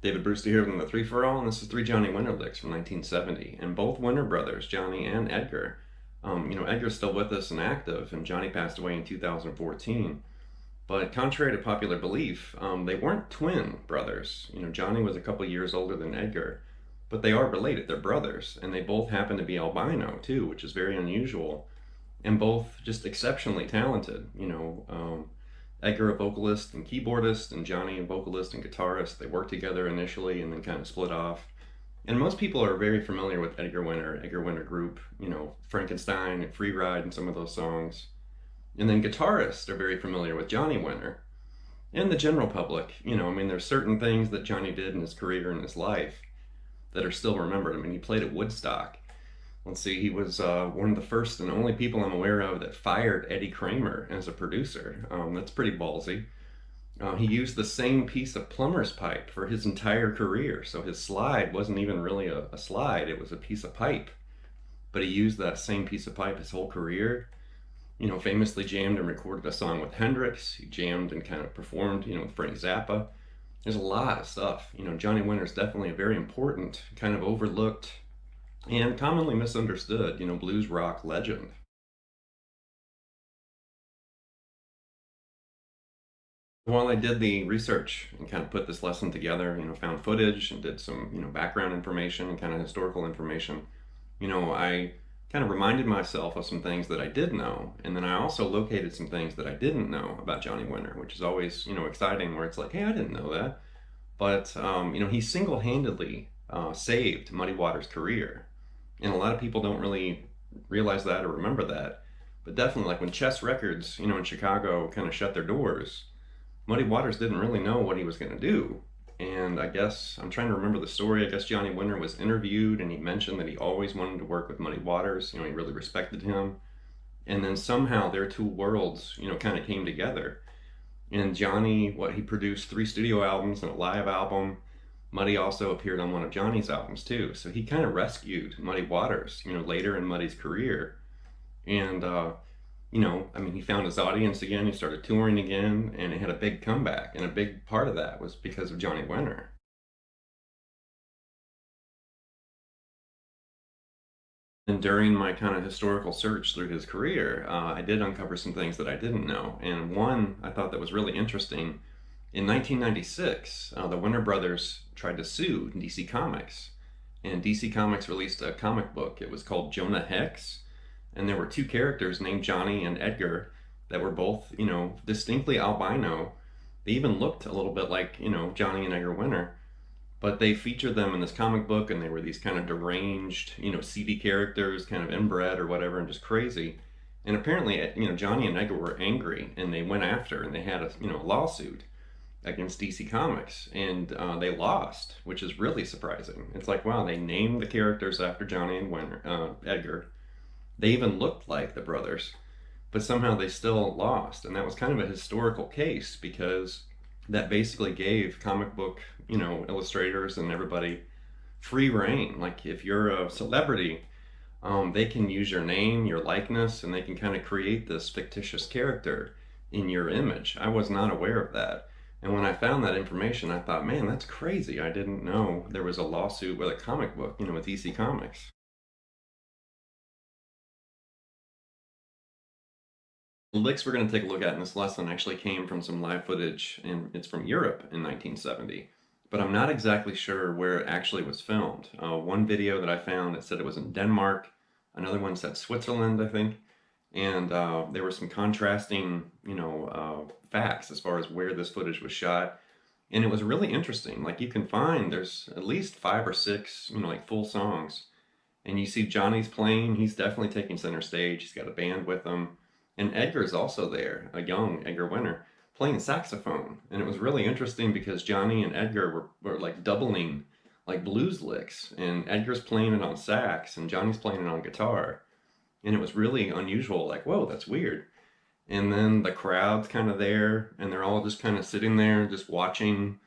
David Brewster here from the Three for All, and this is three Johnny Winter licks from 1970. And both Winter brothers, Johnny and Edgar, Edgar's still with us and active, and Johnny passed away in 2014. But contrary to popular belief, they weren't twin brothers. Johnny was a couple years older than Edgar, but they are related. They're brothers, and they both happen to be albino too, which is very unusual, and both just exceptionally talented. Edgar a vocalist and keyboardist, and Johnny a vocalist and guitarist. They worked together initially and then kind of split off. And most people are very familiar with Edgar Winter Group, Frankenstein and Free Ride and some of those songs. And then guitarists are very familiar with Johnny Winter. And the general public, there's certain things that Johnny did in his career and his life that are still remembered. He played at Woodstock. Let's see, he was one of the first and only people I'm aware of that fired Eddie Kramer as a producer. That's pretty ballsy. He used the same piece of plumber's pipe for his entire career, so his slide wasn't even really a slide, it was a piece of pipe. But he used that same piece of pipe his whole career. Famously jammed and recorded a song with Hendrix. He jammed and kind of performed, with Frank Zappa. There's a lot of stuff. Johnny Winter's definitely a very important, kind of overlooked, and commonly misunderstood, blues rock legend. While I did the research and kind of put this lesson together, found footage and did some, background information and kind of historical information, I kind of reminded myself of some things that I did know, and then I also located some things that I didn't know about Johnny Winter, which is always, exciting, where it's like, hey, I didn't know that. But, he single-handedly saved Muddy Waters' career. And a lot of people don't really realize that or remember that. But definitely, like when Chess Records, in Chicago kind of shut their doors, Muddy Waters didn't really know what he was going to do. And I guess, I'm trying to remember the story, I guess Johnny Winter was interviewed and he mentioned that he always wanted to work with Muddy Waters. He really respected him. And then somehow their two worlds, kind of came together. And Johnny, he produced 3 studio albums and a live album. Muddy also appeared on one of Johnny's albums too. So he kind of rescued Muddy Waters, later in Muddy's career. And, he found his audience again. He started touring again, and he had a big comeback. And a big part of that was because of Johnny Winter. And during my kind of historical search through his career, I did uncover some things that I didn't know. And one I thought that was really interesting. In 1996, the Winter Brothers tried to sue DC Comics. And DC Comics released a comic book. It was called Jonah Hex. And there were 2 characters named Johnny and Edgar that were both, distinctly albino. They even looked a little bit like, Johnny and Edgar Winter. But they featured them in this comic book, and they were these kind of deranged, seedy characters, kind of inbred or whatever, and just crazy. And apparently, Johnny and Edgar were angry, and they went after, and they had a, lawsuit against DC Comics, and they lost, which is really surprising. It's like, wow, they named the characters after Johnny and Edgar. They even looked like the brothers, but somehow they still lost. And that was kind of a historical case, because that basically gave comic book, illustrators and everybody free reign. Like, if you're a celebrity, they can use your name, your likeness, and they can kind of create this fictitious character in your image. I was not aware of that. And when I found that information, I thought, man, that's crazy. I didn't know there was a lawsuit with a comic book, with DC Comics. The licks we're going to take a look at in this lesson actually came from some live footage, and it's from Europe in 1970. But I'm not exactly sure where it actually was filmed. One video that I found, it said it was in Denmark. Another one said Switzerland, I think. And there were some contrasting, facts as far as where this footage was shot. And it was really interesting. Like, you can find, there's at least 5 or 6, full songs. And you see Johnny's playing. He's definitely taking center stage. He's got a band with him. And Edgar's also there, a young Edgar Winter, playing saxophone. And it was really interesting because Johnny and Edgar were like doubling like blues licks. And Edgar's playing it on sax and Johnny's playing it on guitar. And it was really unusual, like, whoa, that's weird. And then the crowd's kind of there, and they're all just kind of sitting there, just watching,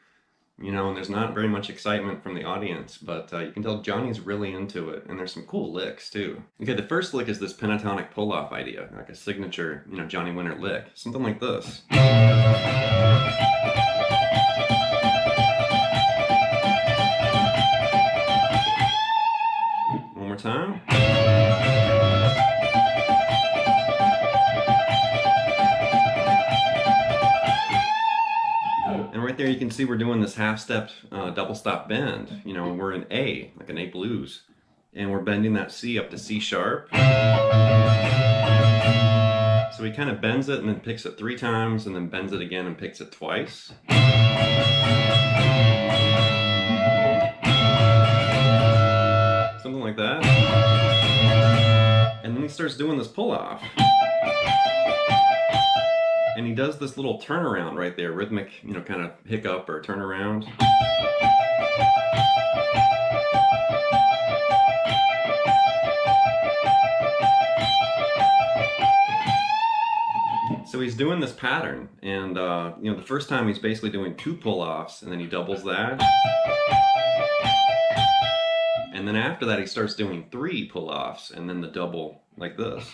and there's not very much excitement from the audience, but you can tell Johnny's really into it, and there's some cool licks, too. Okay, the first lick is this pentatonic pull-off idea, like a signature, Johnny Winter lick. Something like this. time. And right there you can see we're doing this half-step double stop bend. You know, we're in A, like an A blues. And we're bending that C up to C sharp. So he kind of bends it and then picks it 3 times and then bends it again and picks it twice. Something like that. And then he starts doing this pull-off. And he does this little turnaround right there, rhythmic, you know, kind of hiccup or turnaround. So he's doing this pattern, and you know, the first time he's basically doing 2 pull-offs, and then he doubles that. And then after that he starts doing 3 pull-offs, and then the double like this.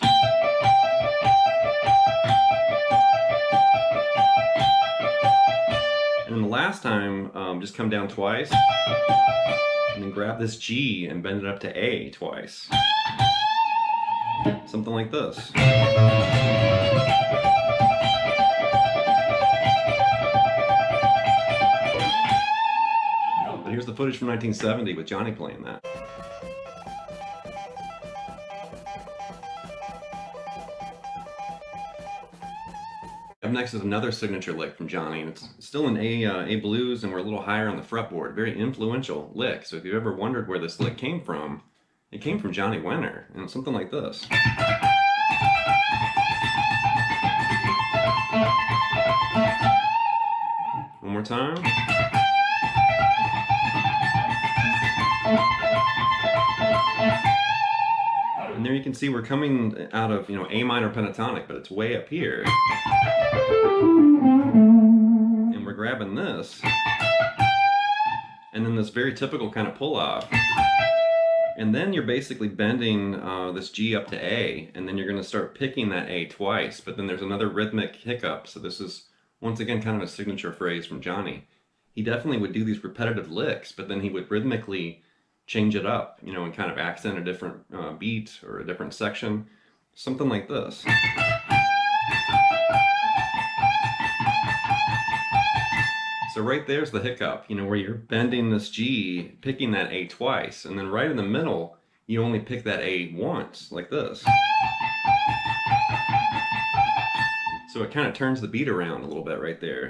And then the last time, just come down twice, and then grab this G and bend it up to A twice. Something like this. But here's the footage from 1970 with Johnny playing that. Up next is another signature lick from Johnny, and it's still an A blues, and we're a little higher on the fretboard. Very influential lick. So if you've ever wondered where this lick came from, it came from Johnny Winter, and it's something like this. One more time. And there you can see we're coming out of, you know, A minor pentatonic, but it's way up here. And we're grabbing this. And then this very typical kind of pull-off. And then you're basically bending this G up to A, and then you're going to start picking that A twice, but then there's another rhythmic hiccup. So this is, once again, kind of a signature phrase from Johnny. He definitely would do these repetitive licks, but then he would rhythmically change it up, you know, and kind of accent a different beat or a different section. Something like this. So right there's the hiccup, you know, where you're bending this G, picking that A twice, and then right in the middle, you only pick that A once, like this. So it kind of turns the beat around a little bit right there.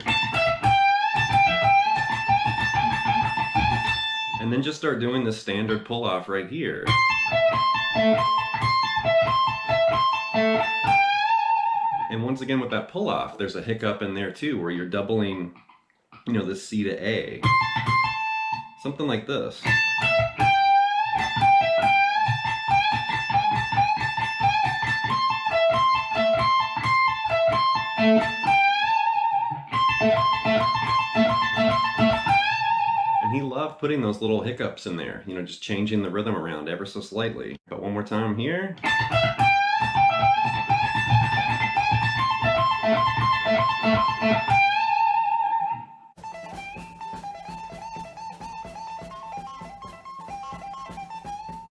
And then just start doing this standard pull-off right here. And once again with that pull-off, there's a hiccup in there too, where you're doubling, you know, this C to A. Something like this. And he loved putting those little hiccups in there, you know, just changing the rhythm around ever so slightly. But one more time here.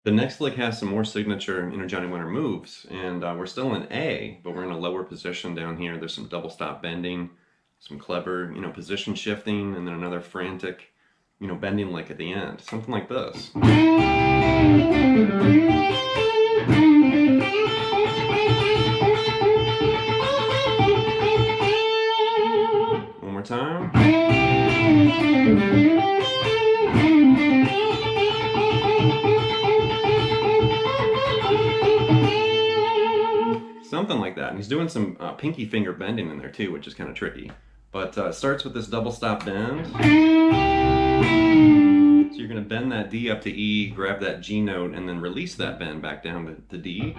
The next lick has some more signature, you know, Johnny Winter moves, and we're still in A, but we're in a lower position down here. There's some double stop bending, some clever, you know, position shifting, and then another frantic, you know, bending lick at the end. Something like this. One more time. Something like that. And he's doing some pinky finger bending in there too, which is kind of tricky. But it starts with this double stop bend. So you're going to bend that D up to E, grab that G note, and then release that bend back down to D.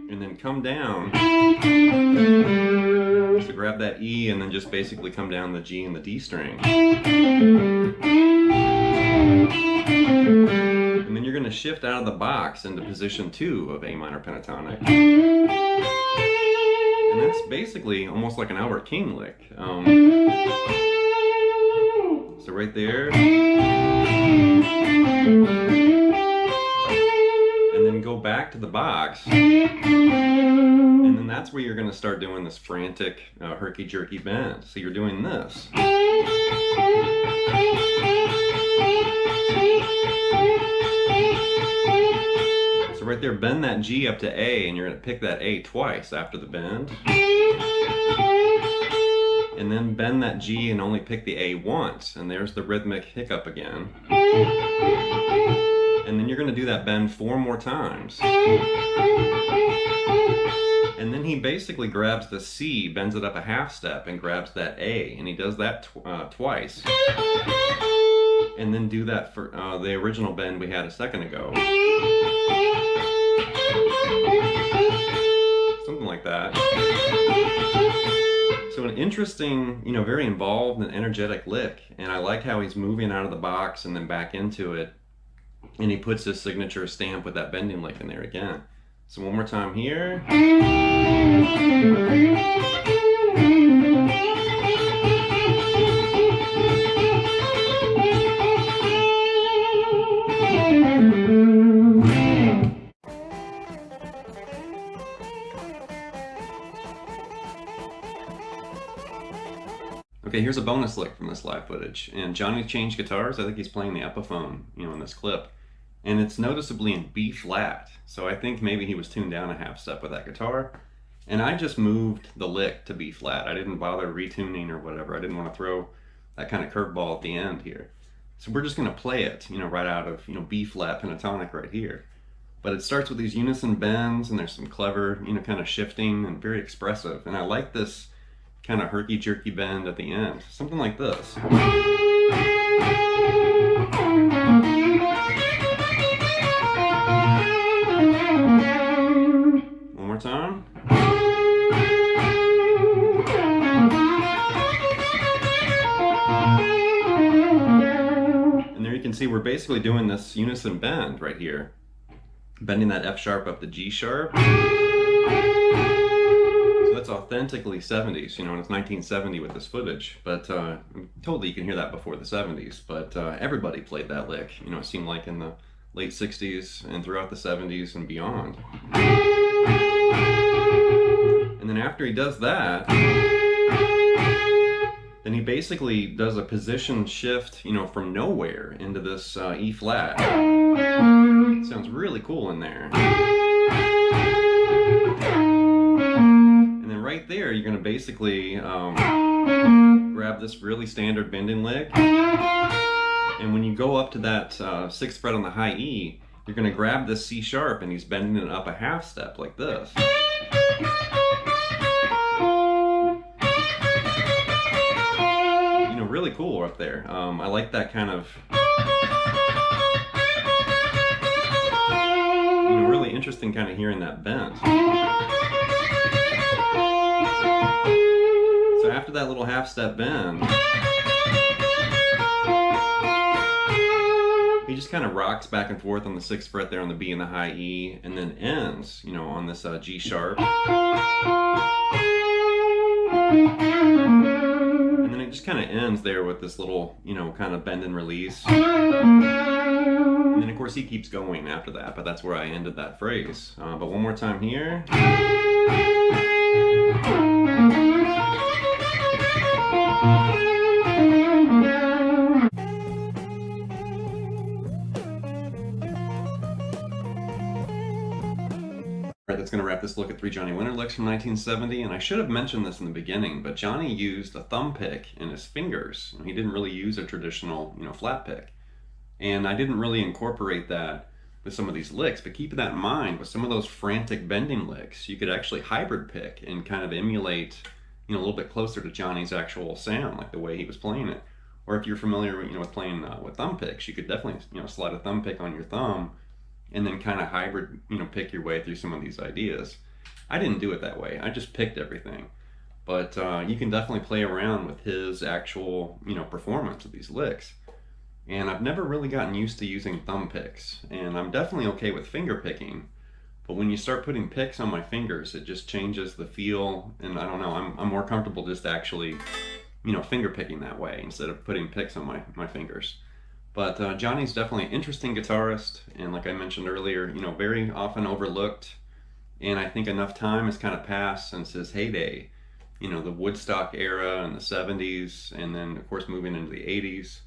And then come down. So grab that E and then just basically come down the G and the D string. And then you're going to shift out of the box into position 2 of A minor pentatonic. And that's basically almost like an Albert King lick. So right there. go back to the box, and then that's where you're going to start doing this frantic, herky-jerky bend. So you're doing this. So right there, bend that G up to A, and you're going to pick that A twice after the bend. And then bend that G and only pick the A once, and there's the rhythmic hiccup again. And then you're going to do that bend 4 more times. And then he basically grabs the C, bends it up a half step, and grabs that A, and he does that twice. And then do that for the original bend we had a second ago. Something like that. So an interesting, very involved and energetic lick, and I like how he's moving out of the box and then back into it, and he puts his signature stamp with that bending lick in there again. So one more time here. Okay, here's a bonus lick from this live footage. And Johnny changed guitars. I think he's playing the Epiphone, in this clip. And it's noticeably in B flat. So I think maybe he was tuned down a half step with that guitar. And I just moved the lick to B flat. I didn't bother retuning or whatever. I didn't want to throw that kind of curveball at the end here. So we're just going to play it, right out of, B flat pentatonic right here. But it starts with these unison bends, and there's some clever, kind of shifting and very expressive. And I like this kind of herky-jerky bend at the end. Something like this. One more time. And there you can see we're basically doing this unison bend right here. Bending that F sharp up to G sharp. That's authentically 70s, and it's 1970 with this footage, but totally you can hear that before the 70s, but everybody played that lick, it seemed like in the late 60s and throughout the 70s and beyond. And then after he does that, then he basically does a position shift, from nowhere into this E flat. It sounds really cool in there. Right there, you're going to basically grab this really standard bending lick, and when you go up to that 6th fret on the high E, you're going to grab this C sharp, and he's bending it up a half step like this. Really cool up there. I like that kind of really interesting kind of hearing that bend. So after that little half step bend, he just kind of rocks back and forth on the 6th fret there on the B and the high E, and then ends, on this G sharp. And then it just kind of ends there with this little, kind of bend and release. And then of course he keeps going after that, but that's where I ended that phrase. But one more time here. That's going to wrap this look at 3 Johnny Winter licks from 1970, and I should have mentioned this in the beginning, but Johnny used a thumb pick in his fingers. He didn't really use a traditional, flat pick. And I didn't really incorporate that with some of these licks, but keep that in mind, with some of those frantic bending licks, you could actually hybrid pick and kind of emulate, a little bit closer to Johnny's actual sound, like the way he was playing it. Or if you're familiar, with playing with thumb picks, you could definitely, slide a thumb pick on your thumb and then kind of hybrid, pick your way through some of these ideas. I didn't do it that way. I just picked everything. But you can definitely play around with his actual, performance of these licks. And I've never really gotten used to using thumb picks. And I'm definitely okay with finger picking. But when you start putting picks on my fingers, it just changes the feel. And I don't know, I'm more comfortable just actually, finger picking that way instead of putting picks on my fingers. But Johnny's definitely an interesting guitarist, and like I mentioned earlier, very often overlooked. And I think enough time has kind of passed since his heyday, the Woodstock era in the 70s, and then of course moving into the 80s.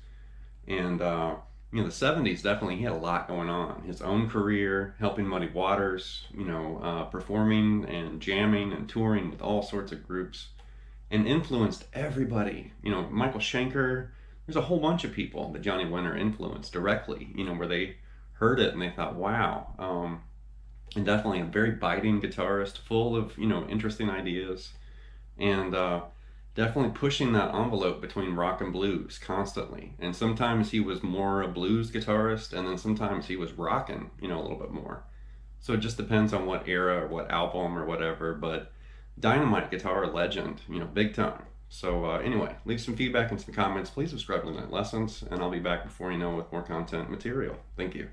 And the 70s definitely, he had a lot going on. His own career, helping Muddy Waters, performing and jamming and touring with all sorts of groups, and influenced everybody. Michael Schenker. There's a whole bunch of people that Johnny Winter influenced directly. Where they heard it and they thought, wow. And definitely a very biting guitarist, full of interesting ideas, and definitely pushing that envelope between rock and blues constantly. And sometimes he was more a blues guitarist, and then sometimes he was rocking, a little bit more. So it just depends on what era or what album or whatever. But dynamite guitar legend, big time. So anyway, leave some feedback and some comments. Please subscribe to Midnight Lessons, and I'll be back before you know with more content material. Thank you.